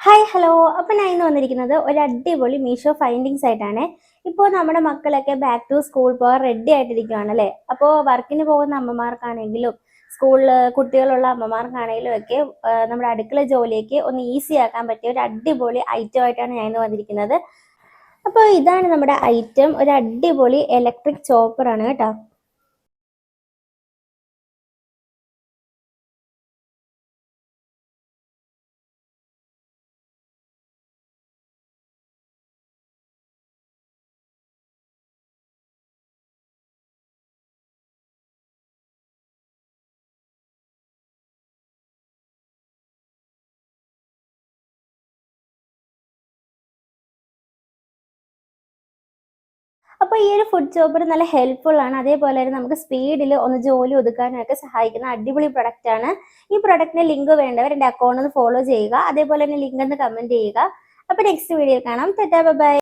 Hi hello. അപ്പം ഞാൻ ഇന്ന് വന്നിരിക്കുന്നത് ഒരു അടിപൊളി മീഷോ ഫൈൻഡിങ്സ് ആയിട്ടാണ്. ഇപ്പോൾ നമ്മുടെ മക്കളൊക്കെ ബാക്ക് ടു സ്കൂൾ പോകാൻ റെഡി ആയിട്ടിരിക്കുകയാണ് അല്ലേ. അപ്പോൾ വർക്കിന് പോകുന്ന അമ്മമാർക്കാണെങ്കിലും സ്കൂളിൽ കുട്ടികളുള്ള അമ്മമാർക്കാണെങ്കിലും ഒക്കെ നമ്മുടെ അടുക്കള ജോലിയൊക്കെ ഒന്ന് ഈസി ആക്കാൻ പറ്റിയ ഒരു അടിപൊളി ഐറ്റം ആയിട്ടാണ് ഞാൻ ഇന്ന് വന്നിരിക്കുന്നത്. അപ്പോൾ ഇതാണ് നമ്മുടെ ഐറ്റം, ഒരു അടിപൊളി ഇലക്ട്രിക് ചോപ്പറാണ് കേട്ടോ. അപ്പോൾ ഈ ഒരു ഫുഡ് ചോപ്പർ നല്ല ഹെൽപ്ഫുൾ ആണ്. അതേപോലെ തന്നെ നമുക്ക് സ്പീഡിൽ ഒന്ന് ജോലി ഒതുക്കാനൊക്കെ സഹായിക്കുന്ന അടിപൊളി പ്രൊഡക്റ്റ് ആണ്. ഈ പ്രൊഡക്റ്റിന്റെ ലിങ്ക് വേണ്ടവർ എൻ്റെ അക്കൗണ്ട് ഒന്ന് ഫോളോ ചെയ്യുക. അതേപോലെ തന്നെ ലിങ്ക് ഒന്ന് കമന്റ് ചെയ്യുക. അപ്പോൾ നെക്സ്റ്റ് വീഡിയോയിൽ കാണാം. Tata bye bye.